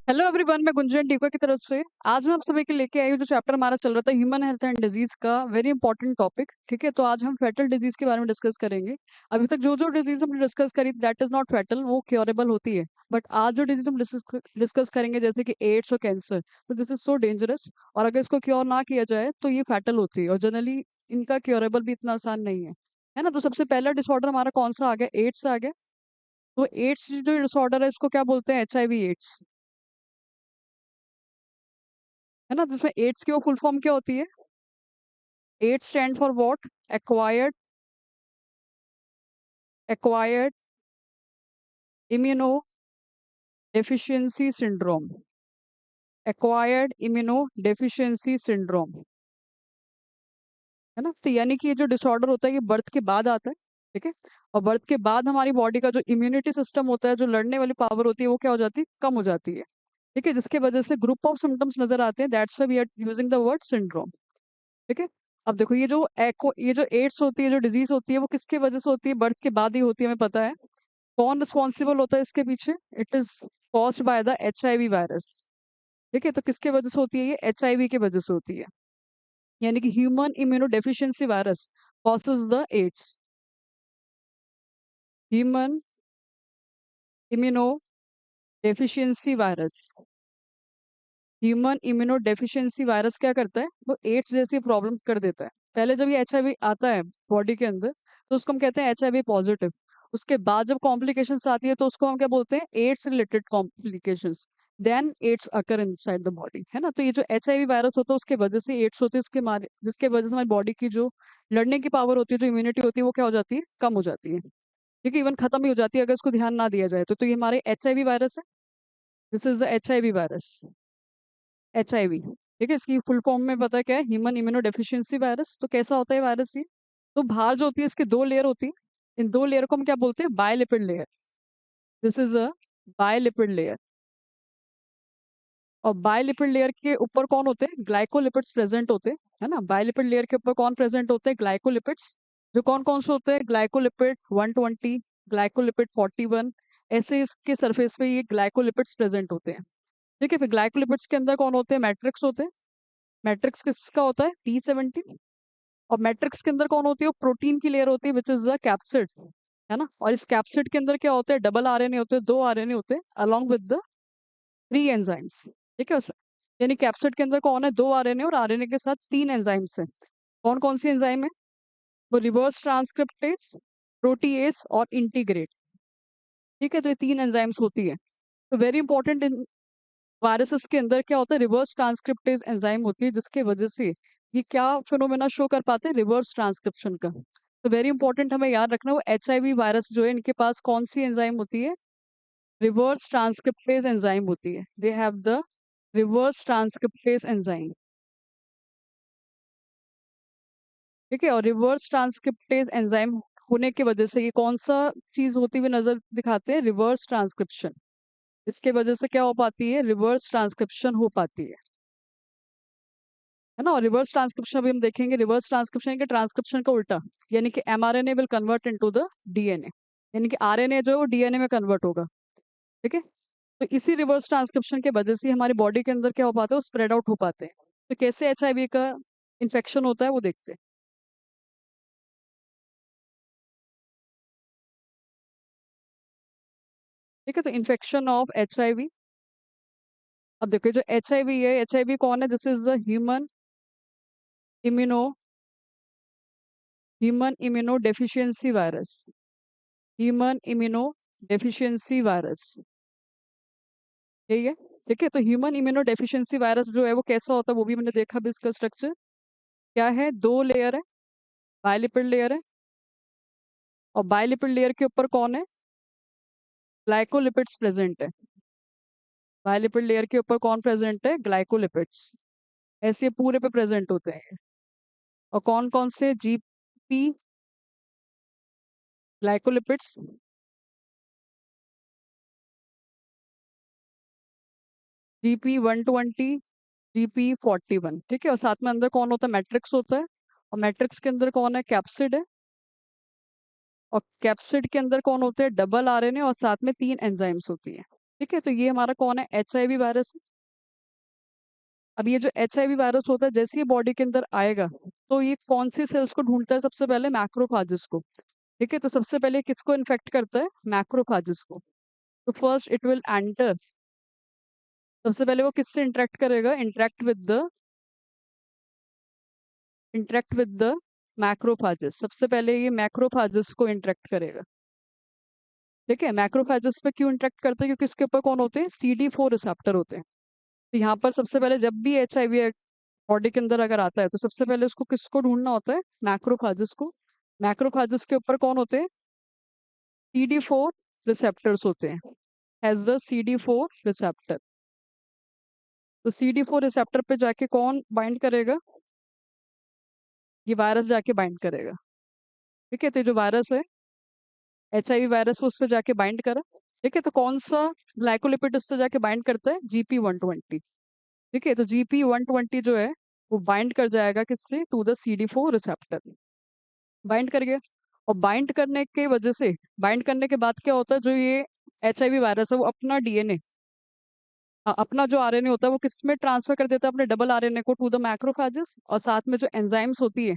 Hello everyone, मैं गुंजन टीका की तरफ से आज मैं आप सभी के लेके आई हूँ जो चैप्टर हमारा चल रहा था ह्यूमन हेल्थ एंड डिजीज का वेरी इंपॉर्टेंट टॉपिक। ठीक है, तो आज हम फैटल डिजीज के बारे में डिस्कस करेंगे। अभी तक जो जो डिजीज हमने डिस्कस करी दैट इज नॉट फैटल, वो क्योरेबल होती है। बट आज जो डिजीज हम डिस्कस करेंगे जैसे कि एड्स और कैंसर, तो दिस इज सो डेंजरस। और अगर इसको क्योर ना किया जाए तो ये फैटल होती है और जनरली इनका क्योरेबल भी इतना आसान नहीं है ना। तो सबसे पहला डिसऑर्डर हमारा कौन सा आ गया? एड्स आ गया। तो एड्स जो डिसऑर्डर है इसको क्या बोलते हैं? HIV एड्स, है ना। जिसमें एड्स की वो फुल फॉर्म क्या होती है? AIDS stand for what? Acquired acquired immunodeficiency syndrome. Acquired immunodeficiency syndrome, है ना। तो यानी कि ये जो डिसऑर्डर होता है ये बर्थ के बाद आता है। ठीक है, और बर्थ के बाद हमारी बॉडी का जो इम्यूनिटी सिस्टम होता है, जो लड़ने वाली पावर होती है, वो क्या हो जाती है? कम हो जाती है। ठीक है, जिसके वजह से ग्रुप ऑफ सिम्टम्स नजर आते हैं। That's why we are using the word syndrome. ठीक है, अब देखो ये जो एड्स होती है, जो डिजीज होती है, वो किसकी वजह से होती है? बर्थ के बाद ही होती है, हमें पता है। कौन रिस्पॉन्सिबल होता है इसके पीछे? It is caused by the HIV virus. ठीक है, तो किसके वजह से होती है? ये HIV की वजह से होती है। यानी कि human immunodeficiency virus causes the AIDS. Human immunodeficiency virus, human immunodeficiency virus क्या करता है? वो एड्स जैसी प्रॉब्लम कर देता है। पहले जब ये HIV आता है बॉडी के अंदर, तो उसको हम कहते हैं HIV पॉजिटिव। उसके बाद जब कॉम्प्लिकेशंस आती है तो उसको हम क्या बोलते हैं? AIDS related complications. Then AIDS occur inside the body, है ना। तो ये जो HIV वायरस होता है उसके वजह से एड्स होती है, उसके मारे जिसके वजह से हमारी बॉडी की जो लड़ने की पावर होती है, जो इम्यूनिटी होती है, वो क्या हो जाती है? कम हो जाती है। ठीक है, इवन खत्म ही हो जाती है अगर इसको ध्यान ना दिया जाए तो ये हमारे HIV वायरस है। This is the HIV virus. HIV, ठीक है, इसकी फुल फॉर्म में पता है क्या है? Human immunodeficiency virus. तो कैसा होता है वायरस ये? तो बाहर जो होती है इसकी दो लेयर होती है। इन दो लेयर को हम क्या बोलते हैं? Bilipid layer. This is a bilipid layer. और बायलिपिड लेयर के ऊपर कौन होते हैं? ग्लाइकोलिपिड्स प्रेजेंट होते हैं, है ना। बायलिपिड लेयर के ऊपर कौन प्रेजेंट होते हैं? ग्लाइकोलिपिड्स। जो कौन कौन से होते हैं? Glycolipid 120, glycolipid 41। ऐसे इसके सरफेस पे ये ग्लाइकोलिपिड्स प्रेजेंट होते हैं। ठीक है, फिर ग्लाइकोलिपिड्स के अंदर कौन होते हैं? मैट्रिक्स होते हैं। मैट्रिक्स किसका होता है? T70। और मैट्रिक्स के अंदर कौन होती है? वो प्रोटीन की लेयर होती है विच इज द कैप्सिड, है ना। और इस कैप्सिड के अंदर क्या होते हैं? डबल RNA होते हैं, दो RNA होते हैं अलॉन्ग विद द 3 एंजाइम्स। ठीक है, यानी कैप्सिड के अंदर कौन है? दो RNA, और RNA के साथ 3 एंजाइम्स हैं। कौन कौन सी एंजाइम है? वो रिवर्स ट्रांसक्रिप्टेज, प्रोटीएस और इंटीग्रेट। ठीक है, तो ये 3 एंजाइम्स होती है। तो वेरी इंपॉर्टेंट, इन वायरसेस के अंदर क्या होता है? रिवर्स ट्रांसक्रिप्टेज एंजाइम होती है, जिसके वजह से ये क्या फिनोमेना शो कर पाते हैं? रिवर्स ट्रांसक्रिप्शन का। तो वेरी इंपॉर्टेंट, हमें याद रखना वो HIV वायरस जो है इनके पास कौन सी एंजाइम होती है? रिवर्स ट्रांसक्रिप्टेज एंजाइम होती है। They have the reverse transcriptase enzyme. ठीक है, और रिवर्स ट्रांसक्रिप्टेज एंजाइम होने की वजह से ये कौन सा चीज होती हुई नजर दिखाते हैं? Reverse transcription. इसके वजह से क्या हो पाती है? रिवर्स ट्रांसक्रिप्शन हो पाती है ना। और रिवर्स ट्रांसक्रिप्शन अभी हम देखेंगे। रिवर्स ट्रांसक्रिप्शन के ट्रांसक्रिप्शन का उल्टा, यानी कि mRNA will convert into the DNA। यानी कि RNA जो है वो DNA में कन्वर्ट होगा। ठीक है, तो इसी रिवर्स ट्रांसक्रिप्शन के वजह से हमारी बॉडी के अंदर क्या हो पाता है? वो स्प्रेड आउट हो पाते हैं। तो कैसे HIV का इन्फेक्शन होता है वो देखते हैं। ठीक है, तो इन्फेक्शन ऑफ HIV। अब देखिए जो HIV है, HIV कौन है? This is the immuno human immunodeficiency virus. Human immunodeficiency virus, यही है। ठीक है, तो ह्यूमन इम्यूनो डेफिशिएंसी वायरस जो है वो कैसा होता है वो भी मैंने देखा भी। इसका स्ट्रक्चर क्या है? दो लेयर है, बायलिपिड लेयर है। और बायलिपिड लेयर के ऊपर कौन है? ग्लाइकोलिपिड्स प्रेजेंट है। बायलिपिड लेयर के ऊपर कौन प्रेजेंट है? ग्लाइकोलिपिड्स। ऐसे पूरे पे प्रेजेंट होते हैं। और कौन कौन से? GP glycolipids, GP 120, GP 41। ठीक है, और साथ में अंदर कौन होता है? मैट्रिक्स होता है। और मैट्रिक्स के अंदर कौन है? कैप्सिड है। और कैप्सिड के अंदर कौन होते हैं? डबल RNA, और साथ में 3 एंजाइम्स होती है। ठीक है, तो ये हमारा कौन है, HIV वायरस है। अब ये जो HIV वायरस होता है जैसे ही बॉडी के अंदर आएगा तो ये कौन सी सेल्स को ढूंढता है, सबसे पहले मैक्रोफाजेस को। ठीक है, तो सबसे पहले किसको इन्फेक्ट करता है, मैक्रोफाजेस को। तो फर्स्ट इट विल एंटर, सबसे पहले वो किससे इंटरेक्ट करेगा, इंटरेक्ट विद द मैक्रोफाजेस। सबसे पहले ये मैक्रोफाजेस को इंटरेक्ट करेगा। ठीक है, मैक्रोफाजेस पे क्यों इंटरेक्ट करते हैं, क्योंकि इसके ऊपर कौन होते हैं, CD4 रिसेप्टर होते हैं। तो यहाँ पर सबसे पहले जब भी HIV बॉडी के अंदर अगर आता है तो सबसे पहले उसको किसको ढूंढना होता है, मैक्रोफाजेस को। मैक्रोफाजेस के ऊपर कौन होते हैं, CD4 रिसेप्टर्स होते हैं, हैज द CD4 रिसेप्टर। तो CD4 रिसेप्टर पे जाके कौन बाइंड करेगा, ये वायरस जाके बाइंड करेगा। ठीक है, तो ये जो वायरस है HIV वायरस, वो उस पर जाके बाइंड करा। ठीक है, तो कौन सा ग्लाइकोलिपिड उससे जाके बाइंड करता है, GP120। ठीक है, तो GP120 जो है वो बाइंड कर जाएगा किससे, to the CD4 receptor. Bind कर गया, और बाइंड करने के वजह से, बाइंड करने के बाद क्या होता है, जो ये HIV वायरस है वो अपना DNA, अपना जो RNA होता है वो किस में ट्रांसफर कर देता है, अपने डबल RNA को टू द मैक्रोफेजेस। और साथ में जो एंजाइम्स होती है,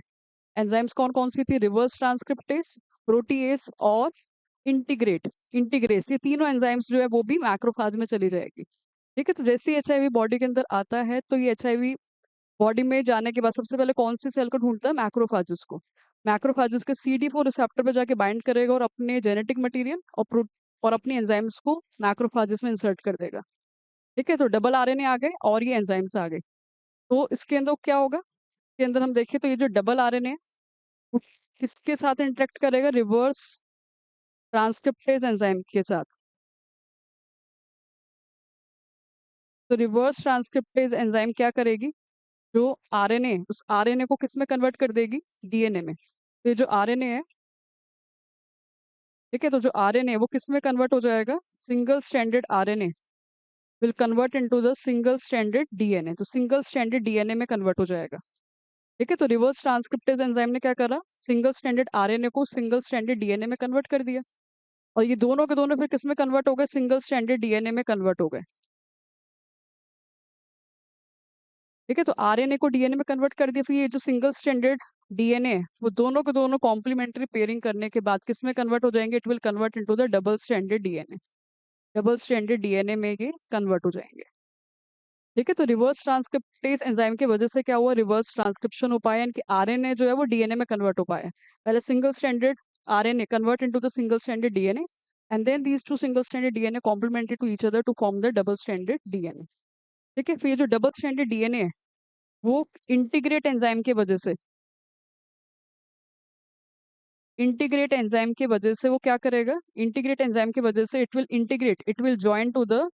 एंजाइम्स कौन कौन सी थी, रिवर्स ट्रांसक्रिप्टेस, प्रोटीएस और इंटीग्रेस, ये तीनों एंजाइम्स जो है वो भी मैक्रोफाज में चली जाएगी। ठीक है, तो जैसे ही HIV बॉडी के अंदर आता है तो ये HIV बॉडी में जाने के बाद सबसे पहले कौन सी सेल को ढूंढता है, मैक्रोफाजेस को। मैक्रोफाजेस के CD4 रिसेप्टर पे जाके बाइंड करेगा और अपने जेनेटिक मटेरियल और अपनी एंजाइम्स को मैक्रोफाजेस में इंसर्ट कर देगा। ठीक है, तो डबल RNA आ गए और ये एंजाइम्स आ गए। तो इसके अंदर क्या होगा, इसके अंदर हम देखें तो ये जो डबल RNA है वो किसके साथ इंटरेक्ट करेगा, रिवर्स ट्रांसक्रिप्टेज एंजाइम के साथ। तो रिवर्स ट्रांसक्रिप्टेज एंजाइम क्या करेगी, जो RNA, उस RNA को किस में कन्वर्ट कर देगी, DNA में। तो ये जो RNA है, ठीक है, तो जो RNA है वो किस में कन्वर्ट हो जाएगा, single stranded RNA will convert into the single stranded DNA। तो सिंगल स्ट्रैंडेड DNA में कन्वर्ट हो जाएगा। ठीक है, तो रिवर्स ट्रांसक्रिप्टेज एंजाइम ने क्या करा, सिंगल स्ट्रैंडेड RNA को सिंगल स्ट्रैंडेड DNA में कन्वर्ट कर दिया। और ये दोनों के दोनों फिर किस में कन्वर्ट हो गए, सिंगल स्ट्रैंडेड DNA में कन्वर्ट हो गए। ठीक है, तो RNA को DNA में कन्वर्ट कर दिया, फिर ये जो सिंगल स्ट्रैंडेड DNA है वो दोनों के दोनों कॉम्प्लीमेंट्री पेयरिंग करने के बाद किस में कन्वर्ट हो जाएंगे, it will convert into the double stranded DNA। Double stranded DNA में ये कन्वर्ट हो जाएंगे। ठीक है, तो रिवर्स ट्रांसक्रिप्टेज एंजाइम की वजह से क्या हुआ, रिवर्स ट्रांसक्रिप्शन हो पाया, यानी कि RNA जो है वो DNA में कन्वर्ट हो पाया। पहले single stranded RNA convert into the single stranded DNA, and then these two single stranded DNA complemented to each other to form the double stranded DNA। ठीक है, फिर ये जो डबल स्ट्रैंडेड DNA है वो इंटीग्रेट एंजाइम की वजह से, इंटीग्रेट एंजाइम की वजह से वो क्या करेगा, इंटीग्रेट एंजाइम की वजह से it will join to the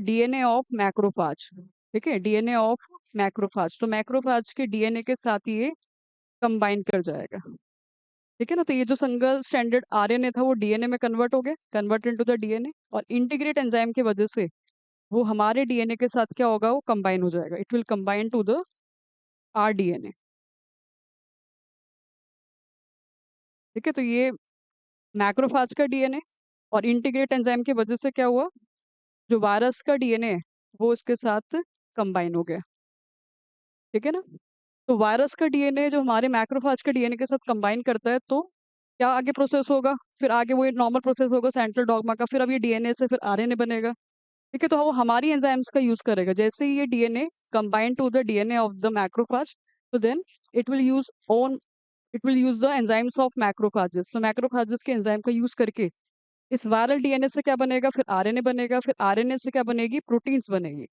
DNA of macrophage. ठीक है, DNA ऑफ मैक्रोफाज, तो मैक्रोफाज के DNA के साथ ये कंबाइन कर जाएगा। ठीक है ना, तो ये जो सिंगल स्ट्रैंडेड RNA था वो DNA में कन्वर्ट हो गया, कन्वर्ट इनटू द DNA, और इंटीग्रेट एंजाइम की वजह से वो हमारे DNA के साथ क्या होगा, वो कंबाइन हो जाएगा, it will combine to the R DNA। ठीक है, तो ये मैक्रोफाज का DNA, और इंटीग्रेट एंजाइम की वजह से क्या हुआ, जो वायरस का DNA है वो इसके साथ कंबाइन हो गया। ठीक है ना, तो वायरस का DNA जो हमारे मैक्रोफाज के DNA के साथ कंबाइन करता है तो क्या आगे प्रोसेस होगा, फिर आगे वो नॉर्मल प्रोसेस होगा सेंट्रल डॉग्मा का, फिर अब ये DNA से फिर RNA बनेगा। ठीक है, तो वो हमारी एंजाइम्स का यूज करेगा, जैसे ही ये DNA combine to the DNA of the macrophage, तो then it will use own it will use the enzymes of macrophages. तो मैक्रोफाजेस के एंजाइम का यूज करके इस वायरल DNA से क्या बनेगा, फिर RNA बनेगा, फिर RNA से क्या बनेगी, प्रोटीन्स बनेगी।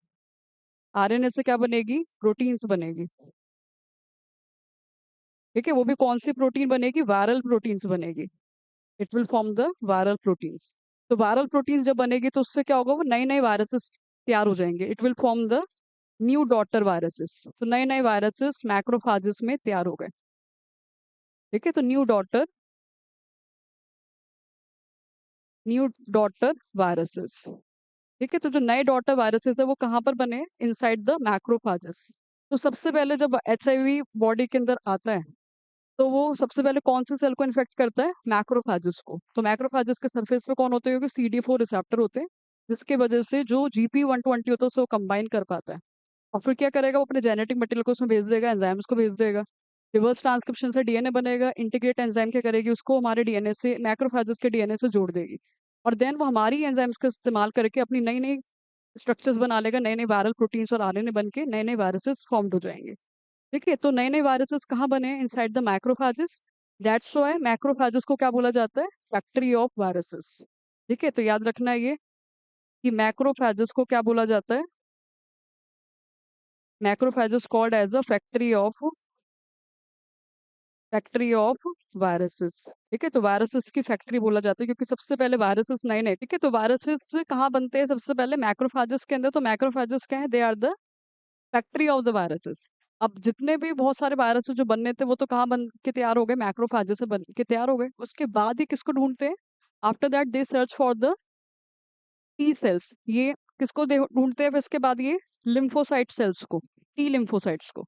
RNA से क्या बनेगी, प्रोटीन्स बनेगी। ठीक है, वो भी कौन सी प्रोटीन बनेगी, वायरल प्रोटीन्स बनेगी। It will form the viral proteins. तो वायरल प्रोटीन जब बनेगी तो उससे क्या होगा, वो नए नए वायरसेस तैयार हो जाएंगे, it will form the new daughter viruses. तो नए नए वायरसेस मैक्रोफाजेस में तैयार हो गए। ठीक है, तो न्यू डॉटर वायरसेस। ठीक है, तो जो नए डॉटर वायरसेस है वो कहाँ पर बने, इनसाइड द मैक्रोफाजेस। तो सबसे पहले जब HIV बॉडी के अंदर आता है तो वो सबसे पहले कौन से सेल को इन्फेक्ट करता है? मैक्रोफेजेस को। तो मैक्रोफेजेस के सरफेस पे कौन होते हैं? CD4 रिसेप्टर होते हैं, जिसके वजह से जो GP120 होता है उसको कंबाइन कर पाता है। और फिर क्या करेगा? वो अपने जेनेटिक मटेरियल को उसमें भेज देगा, एंजाइम्स को भेज देगा। रिवर्स ट्रांसक्रिप्शन से डीएनए बनेगा, इंटीग्रेट एंजाइम क्या करेगी? उसको हमारे डीएनए से, मैक्रोफेजेस के डीएनए से जोड़ देगी। और देन वो हमारी एंजाइम्स का इस्तेमाल करके अपनी नई नई स्ट्रक्चर्स बना लेगा, नए नए वायरल प्रोटीन्स और आरएनए बन के नए नए वायरसेस फॉर्म्ड हो जाएंगे। ठीक है, तो नए नए वायरसेस कहाँ बने? Inside the macrophages. That's why macrophages को क्या बोला जाता है? Factory of viruses. ठीक है, तो याद रखना है ये कि मैक्रोफेजेस को क्या बोला जाता है? Macrophages called as the factory of viruses. ठीक है, तो वायरसेस की फैक्ट्री बोला जाता है क्योंकि सबसे पहले वायरसेस नए नए। ठीक है, तो वायरसेस कहाँ बनते हैं? सबसे पहले मैक्रोफेजेस के अंदर। तो मैक्रोफेजेस क्या है? They are the factory of the viruses. अब जितने भी बहुत सारे वायरसेस जो बनने थे वो तो कहाँ बन के तैयार हो गए? मैक्रोफेजेस से बन के तैयार हो गए। उसके बाद ही किसको ढूंढते हैं? After that they search for the T sales. ये किसको ढूंढते हैं? फिर इसके बाद ये लिम्फोसाइट सेल्स को, टी लिम्फोसाइट्स को।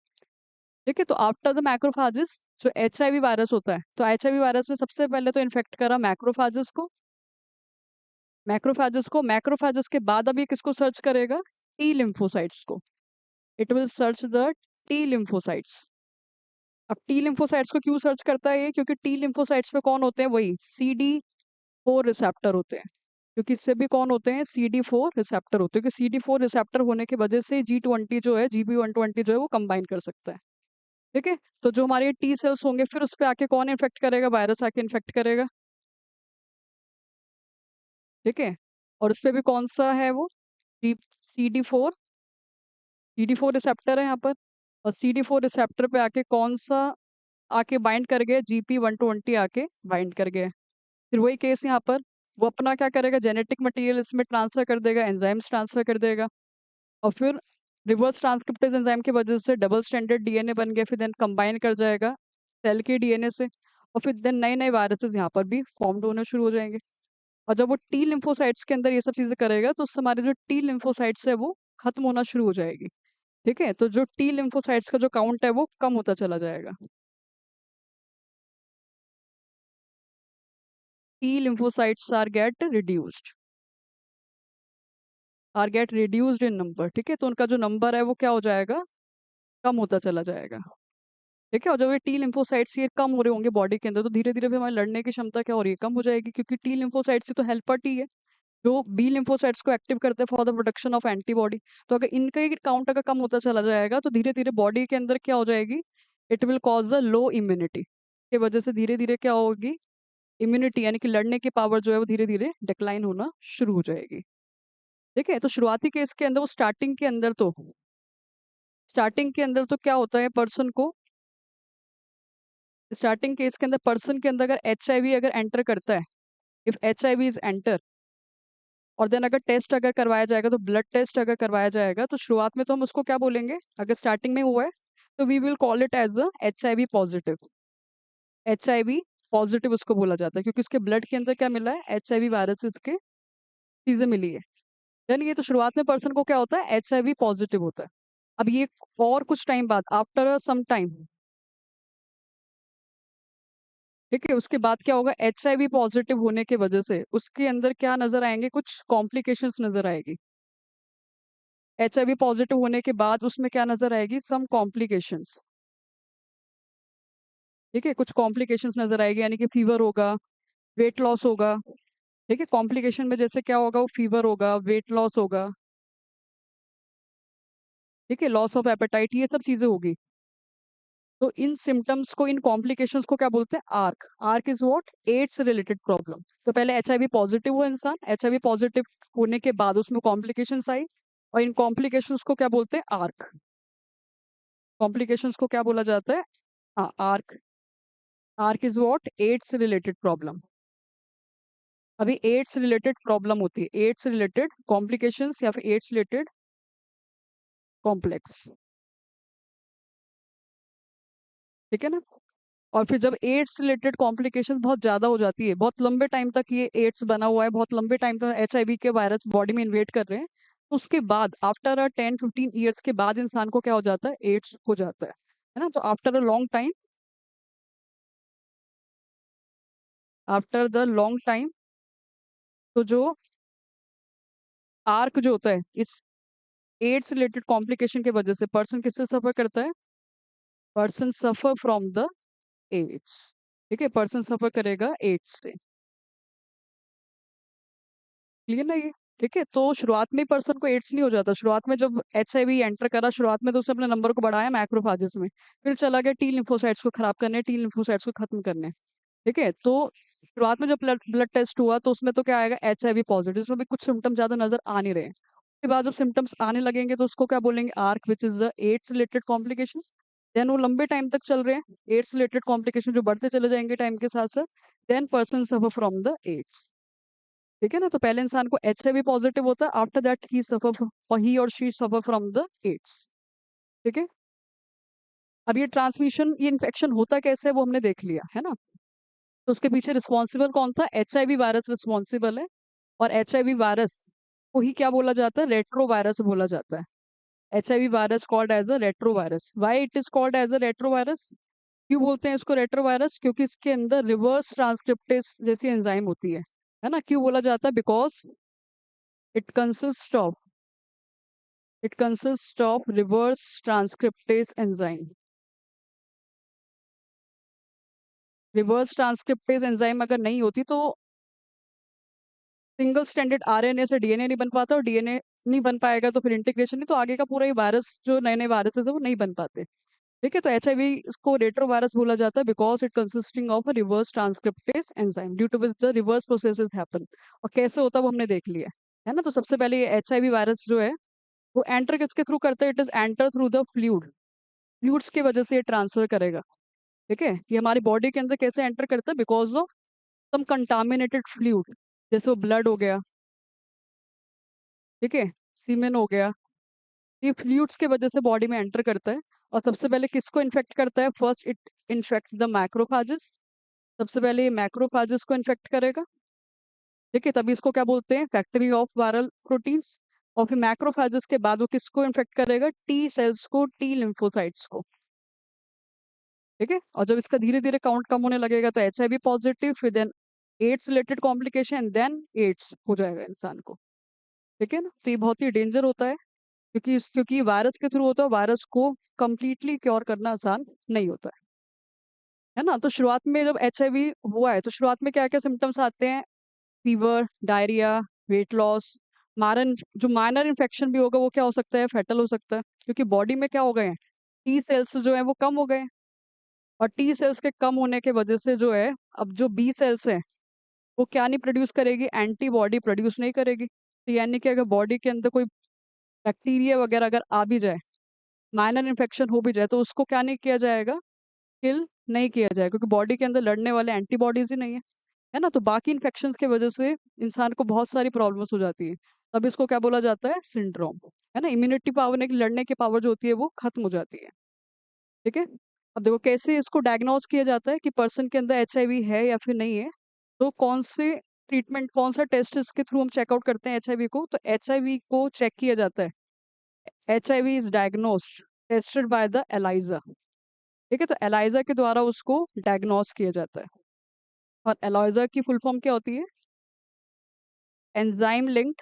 ठीक है, तो आफ्टर द मैक्रोफाजेस जो HIV वायरस होता है, तो HIV वायरस ने सबसे पहले तो इन्फेक्ट करा मैक्रोफाजेस के बाद अब ये किसको सर्च करेगा? टी लिम्फोसाइट्स को। It will search the T lymphocytes. अब टी लिम्फोसाइट्स को क्यों सर्च करता है ये? क्योंकि टी लिम्फोसाइट्स पे कौन होते हैं? वही CD4 रिसेप्टर होते हैं। क्योंकि इससे भी कौन होते हैं? CD4 रिसेप्टर होते हैं। क्योंकि CD4 रिसेप्टर होने की वजह से G20 जो है, GB120 जो है वो कंबाइन कर सकता है। ठीक है, तो जो हमारे टी सेल्स होंगे फिर उस पे आके कौन इन्फेक्ट करेगा? वायरस आके इन्फेक्ट करेगा। ठीक है, और उस पे भी कौन सा है वो? CD4 रिसेप्टर है यहाँ पर। और CD4 रिसेप्टर पे आके कौन सा आके बाइंड कर गया? GP120 आके बाइंड कर गया। फिर वही केस यहाँ पर, वो अपना क्या करेगा? जेनेटिक मटेरियल इसमें ट्रांसफर कर देगा, एंजाइम्स ट्रांसफर कर देगा। और फिर रिवर्स ट्रांसक्रिप्टेज एंजाइम की वजह से डबल स्टैंडर्ड डीएनए बन गया, फिर देन कंबाइन कर जाएगा सेल के डीएनए से। और फिर देन नए नए वायरसेस यहाँ पर भी फॉर्म्ड होने शुरू हो जाएंगे। और जब वो टी लिम्फोसाइट्स के अंदर ये सब चीजें करेगा तो उससे हमारे जो टी लिम्फोसाइट्स है वो खत्म होना शुरू हो जाएगी। ठीक है, तो जो टी लिम्फोसाइट्स का जो काउंट है वो कम होता चला जाएगा। T lymphocytes are get reduced in number. ठीक है, तो उनका जो नंबर है वो क्या हो जाएगा? कम होता चला जाएगा। ठीक है, और जब ये टी लिम्फोसाइट्स ये कम हो रहे होंगे बॉडी के अंदर, तो धीरे धीरे भी हमारी लड़ने की क्षमता क्या हो रही है? कम हो जाएगी, क्योंकि टी लिम्फोसाइट्स ही तो हेल्पर टी है जो बी लिम्फोसाइट्स को एक्टिव करते हैं for the production of antibody. तो अगर इनका ही काउंट अगर कम होता चला जाएगा तो धीरे धीरे बॉडी के अंदर क्या हो जाएगी? It will cause the low immunity की वजह से धीरे धीरे क्या होगी? इम्यूनिटी यानी कि लड़ने की पावर जो है वो धीरे धीरे डिक्लाइन होना शुरू हो जाएगी। ठीक है, तो शुरुआती केस के अंदर वो स्टार्टिंग के अंदर तो क्या होता है? स्टार्टिंग केस के अंदर पर्सन के अंदर अगर HIV अगर एंटर करता है, इफ HIV इज एंटर, और देन अगर टेस्ट अगर करवाया जाएगा, तो ब्लड टेस्ट अगर करवाया जाएगा, तो शुरुआत में तो हम उसको क्या बोलेंगे? अगर स्टार्टिंग में हुआ है तो we will call it as HIV positive. HIV positive उसको बोला जाता है क्योंकि उसके ब्लड के अंदर क्या मिला है? HIV वायरसेस के चीजें मिली है। देन ये तो शुरुआत में पर्सन को क्या होता है? HIV पॉजिटिव होता है। अब ये और कुछ टाइम बाद, आफ्टर सम टाइम, ठीक है, उसके बाद क्या होगा? HIV पॉजिटिव होने की वजह से उसके अंदर क्या नजर आएंगे? कुछ कॉम्प्लिकेशंस नजर आएगी। HIV पॉजिटिव होने के बाद उसमें क्या नजर आएगी? सम कॉम्प्लिकेशंस। ठीक है, कुछ कॉम्प्लिकेशंस नजर आएगी, यानी कि फीवर होगा, वेट लॉस होगा। ठीक है, कॉम्प्लिकेशन में जैसे क्या होगा? वो फीवर होगा, वेट लॉस होगा। ठीक है, लॉस ऑफ एपेटाइट, ये सब चीजें होगी। तो इन सिम्टम्स को, इन कॉम्प्लिकेशंस को क्या बोलते हैं? ARC. ARC is what? AIDS related problem. तो पहले HIV पॉजिटिव हुआ इंसान, HIV पॉजिटिव होने के बाद उसमें कॉम्प्लिकेशंस आई, और इन कॉम्प्लिकेशंस को क्या बोलते हैं? आर्क। कॉम्प्लिकेशंस को क्या बोला जाता है? हाँ, ARC. ARC is what? AIDS related problem. अभी एड्स रिलेटेड प्रॉब्लम होती है, एड्स रिलेटेड कॉम्प्लिकेशंस या फिर एड्स रिलेटेड कॉम्प्लेक्स। ठीक है ना? और फिर जब एड्स रिलेटेड कॉम्प्लिकेशन बहुत ज्यादा हो जाती है, बहुत लंबे टाइम तक ये एड्स बना हुआ है, बहुत लंबे टाइम तक HIV के वायरस बॉडी में इन्वेट कर रहे हैं, तो उसके बाद आफ्टर 10-15 ईयर्स के बाद इंसान को क्या हो जाता है? एड्स हो जाता है ना? तो after a long time after the long time, तो जो आर्क जो होता है इस एड्स रिलेटेड कॉम्प्लिकेशन की वजह से पर्सन किससे सफर करता है? Person suffer from the AIDS. ठीक है, पर्सन सफर करेगा एड्स से। क्लियर ना ये? ठीक है, तो शुरुआत में पर्सन को एड्स नहीं हो जाता। शुरुआत में जब HIV एंटर करा, शुरुआत में तो उसने अपने नंबर को बढ़ाया मैक्रोफाजेस में, फिर चला गया टी लिम्फोसाइट्स को खराब करने, टी लिम्फोसाइट्स को खत्म करने। ठीक है, तो शुरुआत में जब ब्लड ब्लड टेस्ट हुआ तो उसमें तो क्या आएगा? HIV positive. इसमें भी कुछ सिम्टम्स ज्यादा नजर आ नहीं रहे। उसके बाद जब सिम्टम्स आने लगेंगे तो उसको क्या बोलेंगे? ARC, which is the AIDS related complications. Then वो लंबे टाइम तक चल रहे हैं एड्स रिलेटेड कॉम्प्लिकेशन, जो बढ़ते चले जाएंगे टाइम के साथ साथ। Then person suffer from the AIDS. ठीक है ना? तो पहले इंसान को HIV पॉजिटिव होता है, आफ्टर दैट ही सफर, और ही और she suffer from the AIDS. ठीक है, अब ये ट्रांसमिशन, ये इन्फेक्शन होता कैसे है वो हमने देख लिया है ना। तो उसके पीछे रिस्पॉन्सिबल कौन था? HIV वायरस रिस्पॉन्सिबल है। और HIV वायरस को ही क्या बोला जाता है? रेट्रो वायरस बोला जाता है। HIV virus called as a retro virus. Why it is called as a retro virus? क्यों बोलते हैं इसको रेट्रो वायरस? क्योंकि इसके अंदर रिवर्स ट्रांसक्रिप्टेस जैसी एंजाइम होती है ना। क्यों बोला जाता है? Because it consist of reverse transcriptase enzyme. Reverse transcriptase enzyme अगर नहीं होती तो सिंगल स्टैंडर्ड RNA से DNA नहीं बन पाता, और DNA नहीं बन पाएगा तो फिर इंटीग्रेशन नहीं, तो आगे का पूरा ही वायरस, जो नए नए वायरसेस है वो नहीं बन पाते। ठीक है, तो HIV इसको रेट्रो वायरस बोला जाता है because it consisting of a reverse transcriptase enzyme due to which the reverse processes happen. और कैसे होता है वो हमने देख लिया है ना। तो सबसे पहले ये HIV वायरस जो है वो एंटर किसके थ्रू करता है? It is enter through the fluid. Fluids की वजह से ये ट्रांसफर करेगा। ठीक है, ये हमारी बॉडी के अंदर कैसे एंटर करता है? Because of some contaminated fluid, जैसे वो ब्लड हो गया, ठीक है, सीमेन हो गया। ये फ्लूइड्स के वजह से बॉडी में एंटर करता है। और सबसे पहले किसको इन्फेक्ट करता है? First it infect the macrophages. सबसे पहले ये मैक्रोफाजेस को इन्फेक्ट करेगा। ठीक है, तभी इसको क्या बोलते हैं? Factory of viral proteins. और फिर मैक्रोफाजेस के बाद वो किसको इन्फेक्ट करेगा? टी सेल्स को, टी लिम्फोसाइट्स को। ठीक है, और जब इसका धीरे धीरे काउंट कम होने लगेगा तो HIV पॉजिटिव, फिर then AIDS related complication, then AIDS हो जाएगा इंसान को। ठीक है ना, तो ये बहुत ही डेंजर होता है, क्योंकि वायरस के थ्रू होता है। वायरस को कंप्लीटली क्योर करना आसान नहीं होता है ना। तो शुरुआत में जब HIV हुआ है तो शुरुआत में क्या क्या सिम्टम्स आते हैं? Fever, diarrhoea, weight loss. मारन जो माइनर इन्फेक्शन भी होगा वो क्या हो सकता है? फेटल हो सकता है, क्योंकि बॉडी में क्या हो गए हैं? टी सेल्स जो है वो कम हो गए हैं। और टी सेल्स के कम होने के वजह से जो है, अब जो बी सेल्स हैं वो क्या नहीं प्रोड्यूस करेगी? एंटीबॉडी प्रोड्यूस नहीं करेगी। तो यानी कि अगर बॉडी के अंदर कोई बैक्टीरिया वगैरह अगर आ भी जाए, माइनर इन्फेक्शन हो भी जाए, तो उसको क्या नहीं किया जाएगा? किल नहीं किया जाएगा, क्योंकि बॉडी के अंदर लड़ने वाले एंटीबॉडीज ही नहीं है ना। तो बाकी इन्फेक्शन की वजह से इंसान को बहुत सारी प्रॉब्लम्स हो जाती है। तब इसको क्या बोला जाता है? सिंड्रोम। है ना, इम्यूनिटी पावर, लड़ने की पावर जो होती है वो खत्म हो जाती है। ठीक है, अब देखो कैसे इसको डायग्नोज किया जाता है कि पर्सन के अंदर HIV है या फिर नहीं है। तो कौन से ट्रीटमेंट, कौन सा टेस्ट इसके थ्रू हम चेकआउट करते हैं HIV को? तो HIV को चेक किया जाता है, HIV is diagnosed tested by the ELISA. ठीक है, तो एलाइजा के द्वारा उसको डायग्नोस किया जाता है। और एलाइजा की फुल फॉर्म क्या होती है? Enzyme linked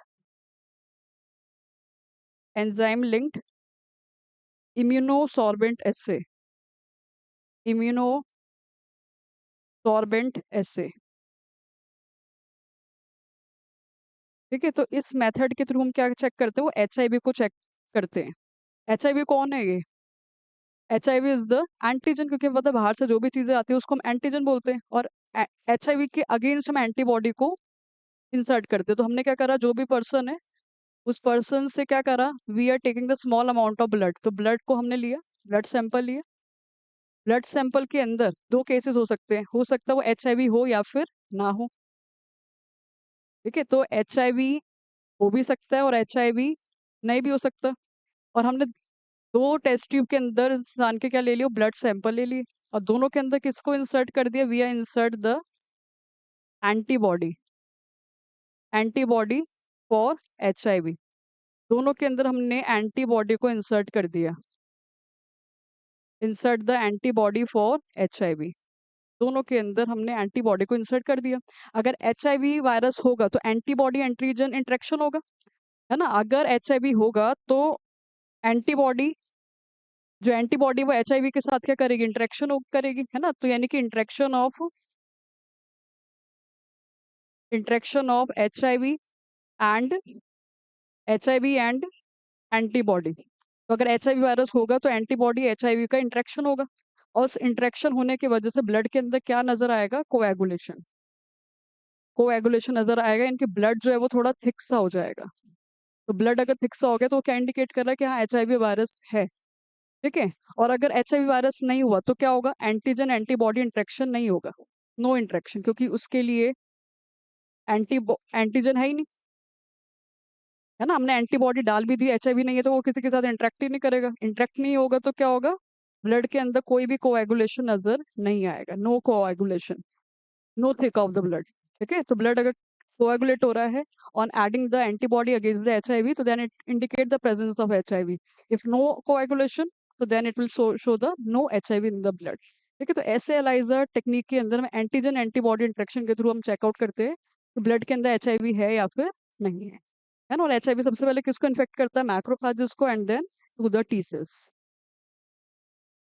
enzyme linked immunosorbent assay. Immunosorbent assay. ठीक है, तो इस मेथड के थ्रू हम क्या चेक करते हैं? वो HIV को चेक करते हैं। HIV कौन है ये? HIV इज द एंटीजन, क्योंकि मतलब बाहर से जो भी चीजें आती है उसको हम एंटीजन बोलते हैं। और HIV के अगेंस्ट हम एंटीबॉडी को इंसर्ट करते हैं। तो हमने क्या करा? जो भी पर्सन है उस पर्सन से क्या करा? We are taking the small amount of blood. तो ब्लड को हमने लिया, ब्लड सैंपल लिया। ब्लड सैंपल के अंदर दो केसेस हो सकते हैं, हो सकता है वो HIV हो या फिर ना हो। ठीक है, तो HIV हो भी सकता है और HIV नहीं भी हो सकता। और हमने दो टेस्ट ट्यूब के अंदर इंसान के क्या ले लियो? ब्लड सैंपल ले लिए। और दोनों के अंदर किसको इंसर्ट कर दिया? We are insert the antibody, antibody for HIV। दोनों के अंदर हमने एंटीबॉडी को इंसर्ट कर दिया, insert the antibody for HIV। दोनों के अंदर हमने एंटीबॉडी को इंसर्ट कर दिया। अगर एचआईवी वायरस होगा तो एंटीबॉडी एंटीजन इंटरेक्शन होगा, है ना। अगर एचआईवी होगा तो एंटीबॉडी, जो एंटीबॉडी वो एचआईवी के साथ क्या करेगी, इंटरेक्शन करेगी, है ना। तो यानी कि interaction of HIV and antibody. तो अगर एचआईवी वायरस होगा तो एंटीबॉडी एचआईवी का इंटरेक्शन होगा, और उस इंटरेक्शन होने की वजह से ब्लड के अंदर क्या नजर आएगा, कोएगुलेशन। कोएगुलेशन नजर आएगा, इनकी ब्लड जो है वो थोड़ा थिक सा हो जाएगा। तो ब्लड अगर थिक सा हो गया तो वो क्या इंडिकेट कर रहा है कि हाँ एचआईवी वायरस है, ठीक है। और अगर एचआईवी वायरस नहीं हुआ तो क्या होगा, एंटीजन एंटीबॉडी इंटरेक्शन नहीं होगा, नो इंटरेक्शन, क्योंकि उसके लिए एंटीजन है ही नहीं, है ना। हमने एंटीबॉडी डाल भी दी, एचआईवी नहीं है तो वो किसी के साथ इंटरेक्ट ही नहीं करेगा। इंटरेक्ट नहीं होगा तो क्या होगा, ब्लड के अंदर कोई भी कोएगुलेशन नजर नहीं आएगा, no coagulation, no thick of the blood, ठीक है। तो ब्लड अगर कोएगुलेट हो रहा है on adding the antibody against the HIV, तो then it indicate the presence of HIV. If no coagulation, तो then it will show the no HIV in the blood, ठीक है। तो ऐसे एलाइजर टेक्निक के अंदर में एंटीजन एंटीबॉडी इंटरेक्शन के थ्रू हम चेकआउट करते हैं कि ब्लड के अंदर एचआईवी है या फिर नहीं है ना। और एचआईवी सबसे पहले किसको इन्फेक्ट करता है, मैक्रोफेजेस को, and then to the T cells,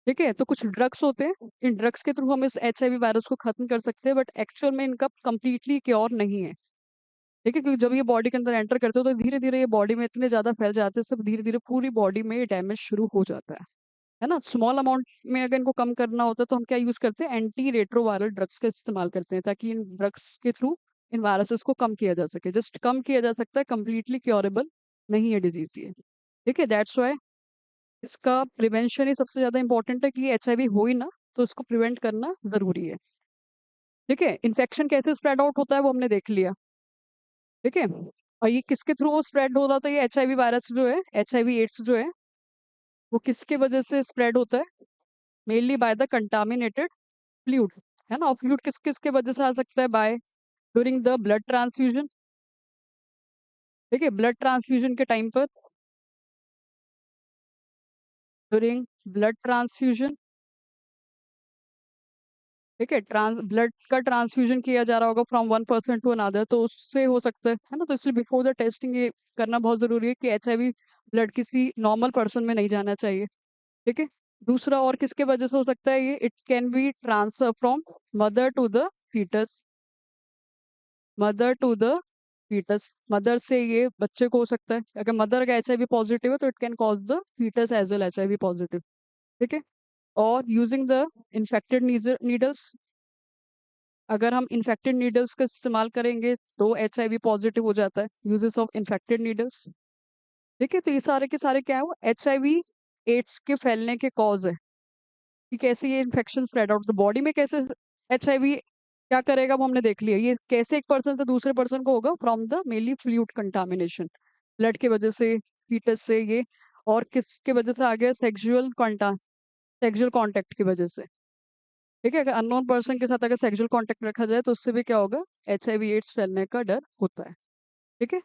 ठीक है। तो कुछ ड्रग्स होते हैं, इन ड्रग्स के थ्रू हम इस एचआईवी वायरस को खत्म कर सकते हैं, बट एक्चुअल में इनका कंप्लीटली क्योर नहीं है, ठीक है। क्योंकि जब ये बॉडी के अंदर एंटर करते हो तो धीरे धीरे ये बॉडी में इतने ज्यादा फैल जाते हैं, सब धीरे धीरे पूरी बॉडी में ये डैमेज शुरू हो जाता है ना। स्मॉल अमाउंट में अगर इनको कम करना होता है तो हम क्या यूज करते हैं, एंटी रेट्रोवायरल ड्रग्स का इस्तेमाल करते हैं, ताकि इन ड्रग्स के थ्रू इन वायरसेस को कम किया जा सके। जस्ट कम किया जा सकता है, कंप्लीटली क्योरेबल नहीं है डिजीज ये, ठीक है। दैट्स वाई इसका प्रिवेंशन ही सबसे ज्यादा इंपॉर्टेंट है, कि एचआईवी हो ही ना, तो इसको प्रिवेंट करना जरूरी है, ठीक है। इन्फेक्शन कैसे स्प्रेड आउट होता है वो हमने देख लिया, ठीक है। और ये किसके थ्रू वो स्प्रेड हो रहा था, ये एचआईवी वायरस जो है, एचआईवी एड्स जो है, वो किसके वजह से स्प्रेड होता है, mainly by the contaminated fluid, है ना। और फ्लूइड किस किस के वजह से आ सकता है, by during the blood transfusion, ठीक है। ब्लड ट्रांसफ्यूजन के टाइम पर, ड्यूरिंग ब्लड ट्रांसफ्यूजन, ठीक है। ब्लड का ट्रांसफ्यूजन किया जा रहा होगा from one person to another, तो उससे हो सकता है ना। तो इसलिए बिफोर द टेस्टिंग ये करना बहुत जरूरी है कि एचआईवी ब्लड किसी नॉर्मल पर्सन में नहीं जाना चाहिए, ठीक है। दूसरा और किसके वजह से हो सकता है, ये it can be transfer from mother to the foetus, mother to the foetus, mother से ये बच्चे को हो सकता है। अगर मदर का एचआईवी पॉजिटिव है तो it can cause the foetus as well HIV positive, ठीक है। और यूजिंग द इन्फेक्टेड नीडल्स, अगर हम इन्फेक्टेड नीडल्स का इस्तेमाल करेंगे तो एचआईवी पॉजिटिव हो जाता है, यूजेस ऑफ इन्फेक्टेड नीडल्स, ठीक है। तो ये सारे के सारे क्या है, वो एचआईवी एड्स के फैलने के कॉज है, कि कैसे ये infection spread out the body में, कैसे एचआईवी क्या करेगा वो हमने देख लिया। ये कैसे एक पर्सन से दूसरे पर्सन को होगा, from the mainly fluid contamination, blood की वजह से, फीटस से ये, और किसके वजह से आ गया, सेक्सुअल कांटेक्ट की वजह से, ठीक है। अगर अननोन पर्सन के साथ अगर सेक्सुअल कांटेक्ट रखा जाए तो उससे भी क्या होगा, एचआईवी एड्स फैलने का डर होता है, ठीक है।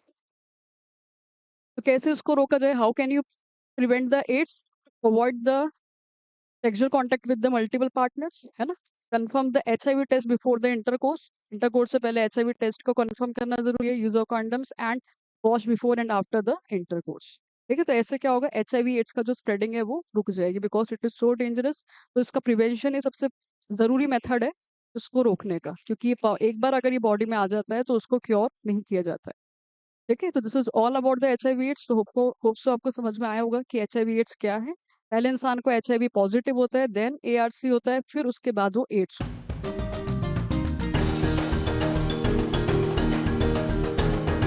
तो कैसे उसको रोका जाए, how can you prevent the AIDS, avoid the sexual contact with the multiple partners, है ना। Confirm the HIV test before the intercourse, intercourse से पहले एचआईवी टेस्ट को कंफर्म करना जरूरी है। Use of condoms and wash before and after the intercourse, ठीक है। तो ऐसे क्या होगा, एचआईवी एड्स का जो स्प्रेडिंग है वो रुक जाएगी, because it is so dangerous. तो इसका प्रिवेंशन ही सबसे जरूरी मेथड है उसको रोकने का, क्योंकि ये एक बार अगर ये बॉडी में आ जाता है तो उसको क्योर नहीं किया जाता है, ठीक है। तो this is all about the HIV AIDS. तो होप सो आपको समझ में आया होगा कि एचआईवी एड्स क्या है। पहले इंसान को एचआईवी पॉजिटिव होता है, देन एआरसी होता है, फिर उसके बाद वो एड्स